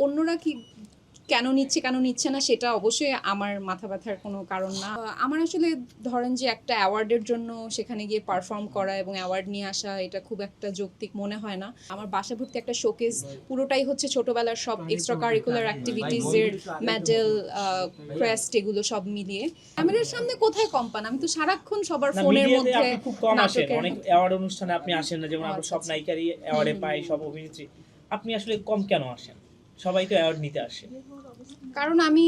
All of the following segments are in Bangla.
অন্যরা কি কেন নিচ্ছে না সেটা অবশ্যই আমার মাথা ব্যথার কোনো কারণ না। আমার আসলে ধরেন যে একটা অ্যাওয়ার্ডের জন্য সেখানে গিয়ে পারফর্ম করা এবং অ্যাওয়ার্ড নিয়ে আসা এটা খুব একটা যৌক্তিক মনে হয় না। আমার বাসা ভর্তি একটা শোকেস পুরোটাই হচ্ছে ছোটবেলার সব এক্সট্রা কারিকুলার অ্যাক্টিভিটিসের মেডেল, ক্রেস্ট এগুলো সব মিলিয়ে। ক্যামেরার সামনে কোথায় কম পান? আমি তো সারাক্ষণ সবার না, ফোনের মিডিয়াতে মধ্যে আপনি খুব কম আসেন, নাটকের অনেক অ্যাওয়ার্ড অনুষ্ঠানে আপনি আসেন না, যেমন আমরা আচ্ছা, সব আচ্ছা। নায়িকারই অ্যাওয়ার্ডে পাই, সব অভিনেত্রী। আপনি আসলে কম কেন আসেন? সবাই তো অ্যাওয়ার্ড নিতে আসে। কারণ আমি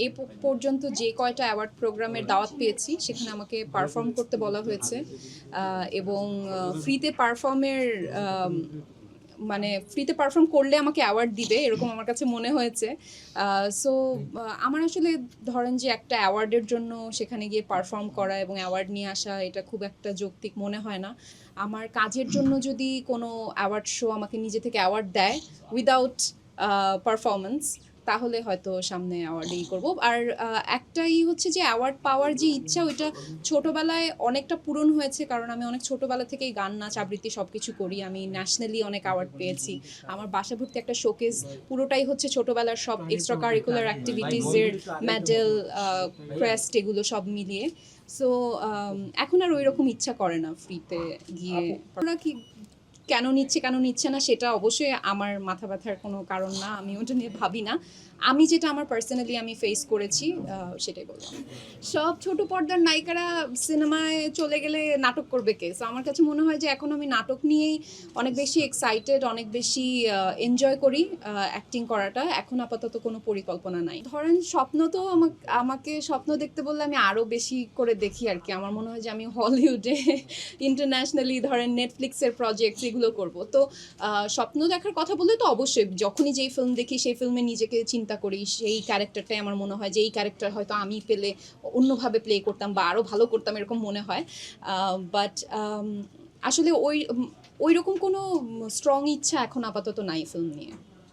এই পর্যন্ত যে কয়টা অ্যাওয়ার্ড প্রোগ্রামের দাওয়াত পেয়েছি সেখানে আমাকে পারফর্ম করতে বলা হয়েছে, এবং ফ্রিতে পারফর্মের মানে ফ্রিতে পারফর্ম করলে আমাকে অ্যাওয়ার্ড দিবে এরকম আমার কাছে মনে হয়েছে। সো আমার আসলে ধরেন যে একটা অ্যাওয়ার্ডের জন্য সেখানে গিয়ে পারফর্ম করা এবং অ্যাওয়ার্ড নিয়ে আসা এটা খুব একটা যৌক্তিক মনে হয় না। আমার কাজের জন্য যদি কোনো অ্যাওয়ার্ড শো আমাকে নিজে থেকে অ্যাওয়ার্ড দেয় উইদাউট পারফরমেন্স, তাহলে হয়তো সামনে অ্যাওয়ার্ডই করব। আর একটাই হচ্ছে যে অ্যাওয়ার্ড পাওয়ার যে ইচ্ছা ওইটা ছোটবেলায় অনেকটা পূরণ হয়েছে, কারণ আমি অনেক ছোটবেলা থেকেই গান নাচ আবৃত্তি সব কিছু করি। আমি ন্যাশনালি অনেক অ্যাওয়ার্ড পেয়েছি। আমার বাসা ভর্তি একটা শোকেস পুরোটাই হচ্ছে ছোটবেলার সব এক্সট্রা কারিকুলার অ্যাক্টিভিটিসের মেডেল, ক্রেস্ট এগুলো সব মিলিয়ে। সো এখন আর ওই রকম ইচ্ছা করে না ফ্রিতে গিয়ে। ওরা কি কেন নিচ্ছে না সেটা অবশ্যই আমার মাথা ব্যথার কোনো কারণ না। আমি ওটা নিয়ে ভাবি না। আমি যেটা আমার পার্সোনালি আমি ফেস করেছি সেটাই বললাম। সব ছোট পর্দার নায়িকারা সিনেমায় চলে গেলে নাটক করবে কে? সো আমার কাছে মনে হয় যে এখন আমি নাটক নিয়েই অনেক বেশি এক্সাইটেড, অনেক বেশি এনজয় করি অ্যাক্টিং করাটা। এখন আপাতত কোনো পরিকল্পনা নাই। ধরেন স্বপ্ন তো আমাকে স্বপ্ন দেখতে বললে আমি আরও বেশি করে দেখি আর কি। আমার মনে হয় যে আমি হলিউডে ইন্টারন্যাশনালি ধরেন নেটফ্লিক্সের প্রজেক্ট এগুলো করব। তো স্বপ্ন দেখার কথা বললে তো অবশ্যই যখনই যেই ফিল্ম দেখি সেই ফিল্মে নিজেকে চিন্তা করি, সেই ক্যারেক্টারটাই আমার মনে হয় যে এই ক্যারেক্টার হয়তো আমি পেলে অন্যভাবে প্লে করতাম বা আরও ভালো করতাম এরকম মনে হয়। বাট আসলে ওই রকম কোনো স্ট্রং ইচ্ছা এখন আপাতত নাই ফিল্ম নিয়ে।